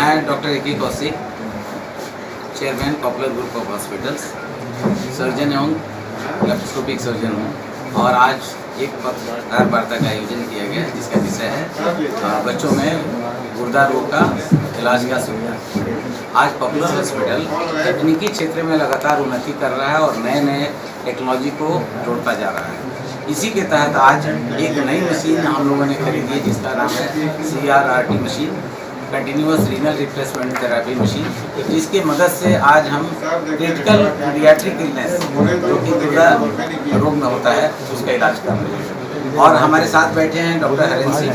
मैं doctor A K. Kaushik, chairman popular group of hospitals, surgeon एवं laparoscopic surgeon हूँ और आज एक पत्रकार वार्ता का आयोजन किया गया जिसका विषय है बच्चों में गुर्दा रोग का इलाज का सुविधा। आज पॉपुलर हॉस्पिटल तकनीकी क्षेत्र में लगातार उन्नति कर रहा है और नए नए टेक्नोलॉजी को जोड़ता जा रहा है। इसी के तहत आज एक नई मशीन हम लोगों ने खरीदी है जिसका नाम है CRRT machine, continuous renal replacement therapy machine, जिसके मदद से आज हम क्रिटिकल पीडियाट्रिक इलनेस जो कि गुर्दा रोग में होता है उसका इलाज कर रहे हैं। और हमारे साथ बैठे हैं डॉक्टर हरेंद्र सिंह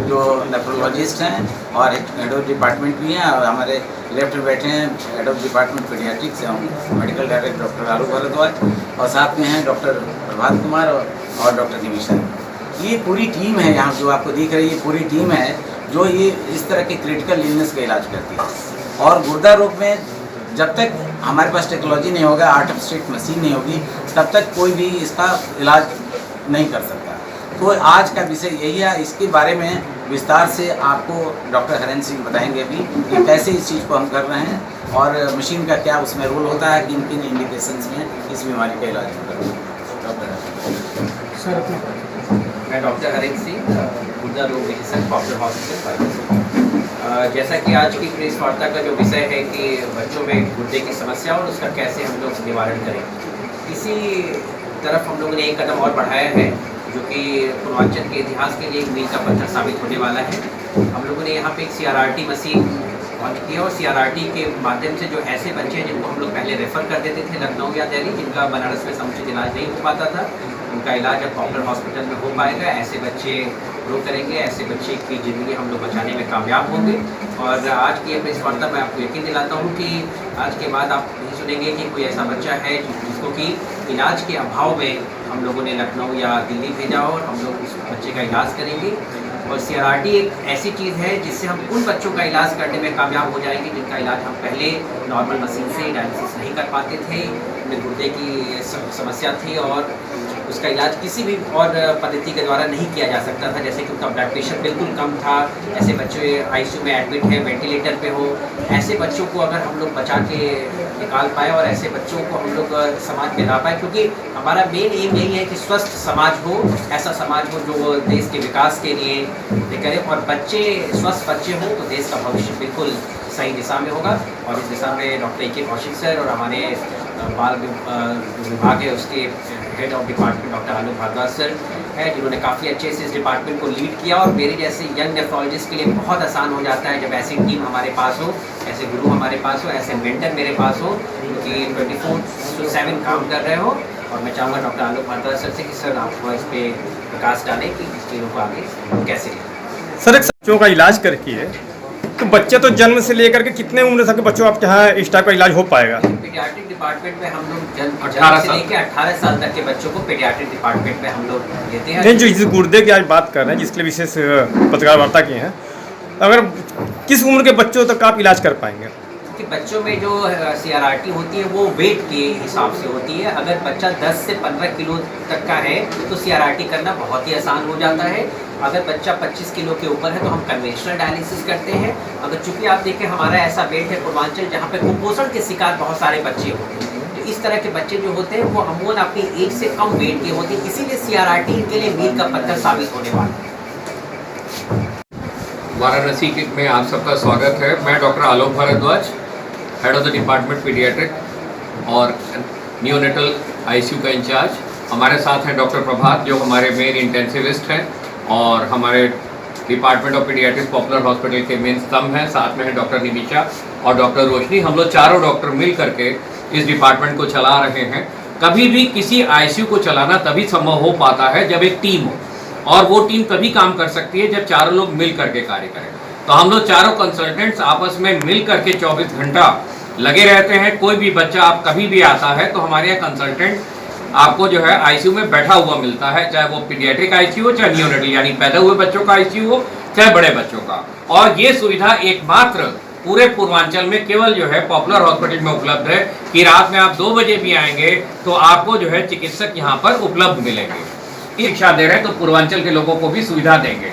जो नेफ्रोलॉजिस्ट हैं और हेड ऑफ डिपार्टमेंट भी हैं, और हमारे लेफ्ट में बैठे हैं हेड ऑफ डिपार्टमेंट पीडियाट्रिक्स एवं medical director doctor Alok Bhardwaj, और साथ में हैं डॉक्टर प्रभात कुमार और डॉक्टर निमिषा। ये पूरी टीम है यहाँ जो आपको दिख रही है, ये पूरी टीम है जो ये इस तरह के क्रिटिकल इलनेस का इलाज करती है। और गुर्दा रोग में जब तक हमारे पास टेक्नोलॉजी नहीं होगा, आर्टिफिशियल मशीन नहीं होगी, तब तक कोई भी इसका इलाज नहीं कर सकता। तो आज का विषय यही है, इसके बारे में विस्तार से आपको डॉक्टर हरेंद्र सिंह बताएंगे भी कि कैसे इस चीज़ को हम कर रहे हैं और मशीन का क्या उसमें रोल होता है, किन किन इंडिकेशंस में इस बीमारी का इलाज कर रहे हैं। मैं डॉक्टर हरेंद्र सिंह, गुर्दा रोग विशेषज्ञ पॉपुलर हॉस्पिटल। जैसा कि आज की प्रेस वार्ता का जो विषय है कि बच्चों में गुर्दे की समस्या और उसका कैसे हम लोग निवारण करें, इसी तरफ हम लोगों ने एक कदम और बढ़ाया है जो कि पूर्वांचल के इतिहास के लिए एक मील का पत्थर साबित होने वाला है। हम लोगों ने यहाँ पे एक CRRT मशीन लॉन्च की और CRRT के माध्यम से जो ऐसे बच्चे हैं जिनको हम लोग पहले रेफ़र कर देते थे लखनऊ या दिल्ली, जिनका बनारस में समुचित इलाज नहीं हो पाता था, उनका इलाज अब पॉपुलर हॉस्पिटल में हो पाएगा। ऐसे बच्चे ग्रो करेंगे, ऐसे बच्चे की ज़िंदगी हम लोग बचाने में कामयाब होंगे। और आज की प्रेस वार्ता मैं आपको यकीन दिलाता हूँ कि आज के बाद आप नहीं सुनेंगे कि कोई ऐसा बच्चा है जिसको कि इलाज के अभाव में हम लोगों ने लखनऊ या दिल्ली भेजा और हम लोग उस बच्चे का इलाज करेंगे। और CRRT एक ऐसी चीज़ है जिससे हम उन बच्चों का इलाज करने में कामयाब हो जाएंगे जिनका इलाज हम पहले नॉर्मल मशीन से डायलिसिस नहीं कर पाते थे, उन्हें गुर्दे की समस्या थी और उसका इलाज किसी भी और पद्धति के द्वारा नहीं किया जा सकता था। जैसे कि उनका ब्लड प्रेशर बिल्कुल कम था, ऐसे बच्चे ICU में एडमिट है, वेंटिलेटर पे हो, ऐसे बच्चों को अगर हम लोग बचा के निकाल पाए और ऐसे बच्चों को हम लोग समाज में ला पाए, क्योंकि हमारा मेन एम यही है कि स्वस्थ समाज हो, ऐसा समाज हो जो देश के विकास के लिए करे, और बच्चे स्वस्थ बच्चे हों तो देश का भविष्य बिल्कुल सही दिशा में होगा। और इस दिशा में डॉक्टर ए.के. कौशिक सर और हमारे बाल विभाग है उसके head of department doctor Alok Bhardwaj sir है, जिन्होंने काफ़ी अच्छे से इस डिपार्टमेंट को लीड किया। और मेरे जैसे यंग नेफ्रोलॉजिस्ट के लिए बहुत आसान हो जाता है जब ऐसी टीम हमारे पास हो, ऐसे गुरु हमारे पास हो, ऐसे मेंटर मेरे पास हो कि 24/7 काम कर रहे हो। और मैं चाहूँगा डॉक्टर आलोक भारद्वाज सर से कि सर आप इस पर प्रकाश डालें कि इस चीज़ों को आगे कैसे लें। सर, एक बच्चों का इलाज करके है तो बच्चे तो जन्म से लेकर के कितने उम्र तक के बच्चों आपके यहाँ इस टाइप का इलाज हो पाएगा? पीडियाट्रिक डिपार्टमेंट में हम लोग जन्म से लेकर 18 साल तक के बच्चों को पीडियाट्रिक डिपार्टमेंट में हम लोग लेते हैं। नहीं, जो इस गुर्दे की आज बात कर रहे हैं जिसके लिए विशेष पत्रकार वार्ता की है, अगर किस उम्र के बच्चों तक आप इलाज कर पाएंगे? कि बच्चों में जो CRRT होती है वो वेट के हिसाब से होती है। अगर बच्चा 10 से 15 किलो तक का है तो CRRT करना बहुत ही आसान हो जाता है। अगर बच्चा 25 किलो के ऊपर है तो हम कन्वेंशनल डायलिसिस करते हैं। अगर चूँकि आप देखें हमारा ऐसा बेल्ट है पूर्वांचल जहाँ पे कुपोषण के शिकार बहुत सारे बच्चे होते हैं, तो इस तरह के बच्चे जो होते हैं वो अमूमन अपनी एज से कम वेट के होते हैं, इसीलिए CRRT के लिए मील का पत्थर साबित होने वाला है। वाराणसी में आप सबका स्वागत है। मैं doctor Alok Bhardwaj, head of the department paediatric और नियोनेटल ICU का इंचार्ज। हमारे साथ हैं डॉक्टर प्रभात जो हमारे मेन इंटेंसिविस्ट हैं और हमारे department of paediatrics popular hospital के मेन स्तंभ हैं। साथ में है डॉक्टर निमिषा और डॉक्टर रोशनी। हम लोग चारों डॉक्टर मिल करके इस डिपार्टमेंट को चला रहे हैं। कभी भी किसी ICU को चलाना तभी संभव हो पाता है जब एक टीम हो, और वो टीम तभी काम कर सकती है जब चारों लोग मिल करके कार्य करें। तो हम लोग चारों कंसल्टेंट्स आपस में मिल करके 24 घंटा लगे रहते हैं। कोई भी बच्चा आप कभी भी आता है तो हमारे यहाँ कंसल्टेंट आपको जो है ICU में बैठा हुआ मिलता है, चाहे वो पीडियाट्रिक ICU हो, चाहे नियोनेटल यानी पैदा हुए बच्चों का ICU हो, चाहे बड़े बच्चों का। और ये सुविधा एकमात्र पूरे पूर्वांचल में केवल जो है पॉपुलर हॉस्पिटल में उपलब्ध है कि रात में आप 2 बजे भी आएंगे तो आपको जो है चिकित्सक यहाँ पर उपलब्ध मिलेंगे। शिक्षा दे रहे हैं तो पूर्वांचल के लोगों को भी सुविधा देंगे।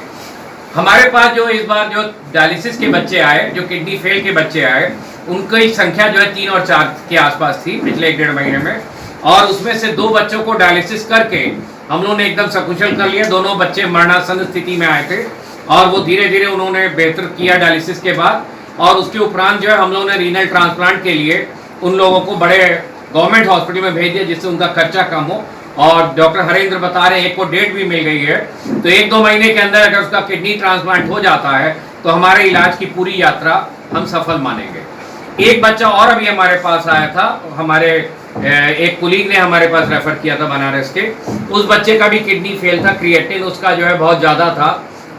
हमारे पास जो इस बार जो डायलिसिस के बच्चे आए, जो किडनी फेल के बच्चे आए, उनकी संख्या जो है 3 और 4 के आसपास थी पिछले 1-1.5 महीने में, और उसमें से 2 बच्चों को डायलिसिस करके हम लोगों ने एकदम सकुशल कर लिया। दोनों बच्चे मरणासन स्थिति में आए थे और वो धीरे धीरे उन्होंने बेहतर किया डायलिसिस के बाद, और उसके उपरांत जो है हम लोगों ने रीनल ट्रांसप्लांट के लिए उन लोगों को बड़े गवर्नमेंट हॉस्पिटल में भेज दिया, जिससे उनका खर्चा कम हो। और डॉक्टर हरेंद्र बता रहे हैं एक को डेट भी मिल गई है, तो 1-2 महीने के अंदर अगर उसका किडनी ट्रांसप्लांट हो जाता है तो हमारे इलाज की पूरी यात्रा हम सफल मानेंगे। एक बच्चा और अभी हमारे पास आया था, हमारे एक कुलीग ने हमारे पास रेफर किया था बनारस के। उस बच्चे का भी किडनी फेल था, क्रिएटिन उसका जो है बहुत ज़्यादा था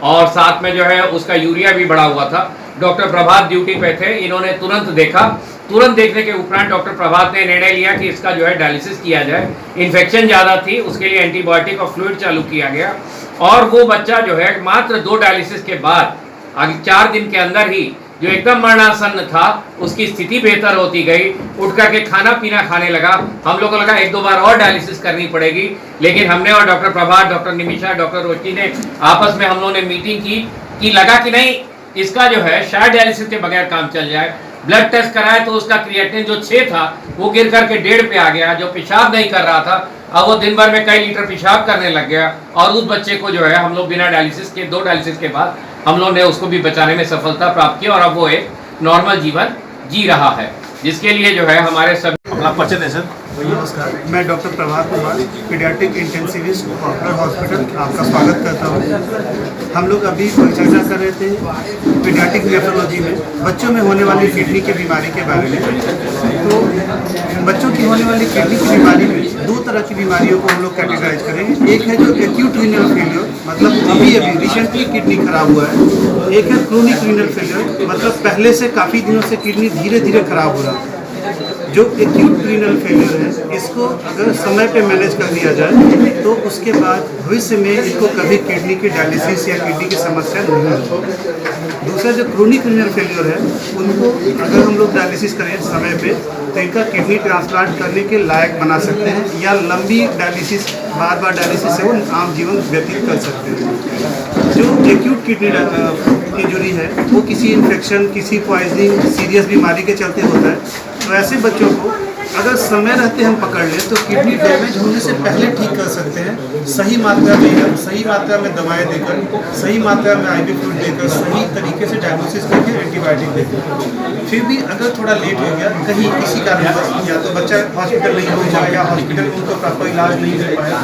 और साथ में जो है उसका यूरिया भी बढ़ा हुआ था। डॉक्टर प्रभात ड्यूटी पे थे, इन्होंने तुरंत देखा। तुरंत देखने के उपरांत डॉक्टर प्रभात ने निर्णय लिया कि इसका जो है डायलिसिस किया जाए। इन्फेक्शन ज़्यादा थी, उसके लिए एंटीबायोटिक और फ्लूइड चालू किया गया और वो बच्चा जो है मात्र 2 डायलिसिस के बाद आगे 4 दिन के अंदर ही जो एकदम मरणासन था उसकी स्थिति बेहतर होती गई, उठ करके खाना पीना खाने लगा। हम लोग को लगा 1-2 बार और डायलिसिस करनी पड़ेगी, लेकिन हमने और डॉक्टर प्रभात, डॉक्टर निमिषा, डॉक्टर रोशनी ने आपस में हम लोगों ने मीटिंग की कि लगा कि नहीं इसका जो है शायद डायलिसिस के बगैर काम चल जाए। ब्लड टेस्ट कराए तो उसका क्रिएटिन जो 6 था वो गिर करके 1.5 पे आ गया। जो पेशाब नहीं कर रहा था अब वो दिन भर में कई लीटर पेशाब करने लग गया और उस बच्चे को जो है हम लोग बिना डायलिसिस के 2 डायलिसिस के बाद हम लोग ने उसको भी बचाने में सफलता प्राप्त की और अब वो एक नॉर्मल जीवन जी रहा है, जिसके लिए जो है हमारे सभी। अपना परिचय दें सर। नमस्कार, मैं doctor Prabhat Kumar, paediatric intensivist popular hospital, आपका स्वागत करता हूँ। हम लोग अभी चर्चा कर रहे थे पीडियाट्रिक नेफ्रोलॉजी में बच्चों में होने वाली किडनी की बीमारी के बारे में। तो बच्चों की होने वाली किडनी की बीमारी में 2 तरह की बीमारियों को हम लोग कैटेगराइज करेंगे। एक है जो एक्यूट रीनल फेलियर, मतलब अभी रिसेंटली किडनी खराब हुआ है। एक है क्रोनिक रीनल फेलियर, मतलब पहले से काफ़ी दिनों से किडनी धीरे धीरे खराब हो रहा है। जो एक्यूट रीनल फेलियर है, इसको अगर समय पे मैनेज कर लिया जाए तो उसके बाद भविष्य में इसको कभी किडनी की डायलिसिस या किडनी की समस्या नहीं होती। दूसरा जो क्रोनिक रीनल फेलियर है, उनको अगर हम लोग डायलिसिस करें समय पे तो इनका किडनी ट्रांसप्लांट करने के लायक बना सकते हैं या लंबी डायलिसिस, बार बार डायलिसिस से वो आम जीवन व्यतीत कर सकते हैं। जो एक्यूट किडनी इंजरी है वो किसी इन्फेक्शन, किसी पॉइजनिंग, सीरियस बीमारी के चलते होता है। तो ऐसे बच्चों को अगर समय रहते हम पकड़ लें तो किडनी डैमेज होने से पहले ठीक कर सकते हैं। सही मात्रा में दवाएं देकर, सही मात्रा में IV फ्लूइड देकर, सही तरीके से डायग्नोसिस करके एंटीबायोटिक देकर। फिर भी अगर थोड़ा लेट हो गया कहीं किसी कारणवश, या तो बच्चा हॉस्पिटल नहीं पहुंचा या हॉस्पिटल उनको प्रॉपर इलाज नहीं दे पाया,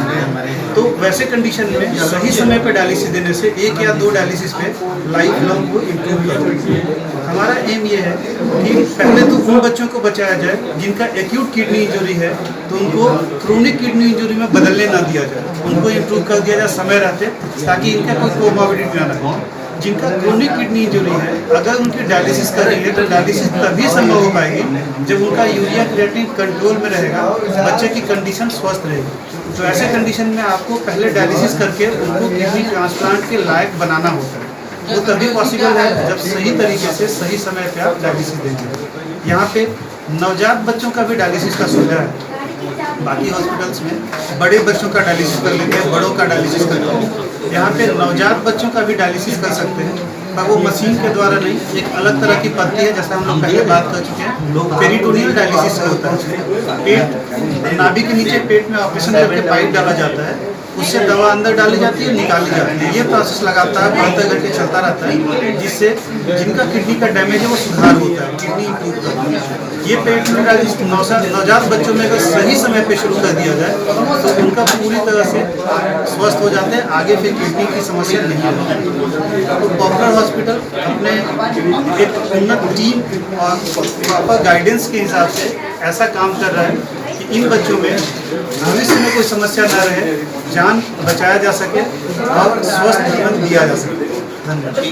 तो वैसे कंडीशन में सही समय पर डायलिसिस देने से 1 या 2 डायलिसिस पे लाइफ लॉन्ग वो इम्प्रूव कर। हमारा एम ये है कि पहले तो उन बच्चों को बचाया जाए जिनका एक्यूट किडनी इंजरी है, तो उनको क्रोनिक किडनी इंजरी में बदलने ना दिया जाए, उनको इम्प्रूव कर दिया जाए समय रहते, ताकि इनका कोई कोमॉर्बिडिटी ना रहे। जिनका क्रोनिक किडनी इंजरी है, अगर उनकी डायलिसिस करेंगे तो डायलिसिस तभी संभव हो पाएगी जब उनका यूरिया क्रिएटिन कंट्रोल में रहेगा, बच्चे की कंडीशन स्वस्थ रहेगी। तो ऐसे कंडीशन में आपको पहले डायलिसिस करके उनको किडनी ट्रांसप्लांट के लायक बनाना होता है। वो तभी पॉसिबल है जब सही तरीके से सही समय पे आप डायलिसिस देंगे। यहाँ पे नवजात बच्चों का भी डायलिसिस का सुविधा है। बाकी हॉस्पिटल्स में बड़े बच्चों का डायलिसिस कर लेते हैं, बड़ों का डायलिसिस करते हैं। यहाँ पे नवजात बच्चों का भी डायलिसिस कर सकते हैं, पर वो मशीन के द्वारा नहीं, एक अलग तरह की पद्धति है, जैसा हम लोग पहले बात कर चुके हैं। पेरिटोनियल डायलिसिस होता है। पेट, नाभि के नीचे पेट में ऑपरेशन करके पाइप डाला जाता है, उससे दवा अंदर डाली जाती है, निकाली जाती है। ये प्रोसेस लगातार 72 घंटे चलता रहता है, जिससे जिनका किडनी का डैमेज है वो सुधार होता है, किडनी इंप्रूव करती है। ये पेट में डायलिसिस नवजात बच्चों में अगर सही समय पे शुरू कर दिया जाए तो उनका पूरी तरह से स्वस्थ हो जाते हैं, आगे फिर किडनी की समस्या नहीं होती। तो पॉपुलर हॉस्पिटल अपने एक उन्नत टीम और प्रॉपर गाइडेंस के हिसाब से ऐसा काम कर रहा है कि इन बच्चों में भविष्य में कोई समस्या न रहे, जान बचाया जा सके और स्वस्थ जीवन दिया जा सके। धन्यवाद।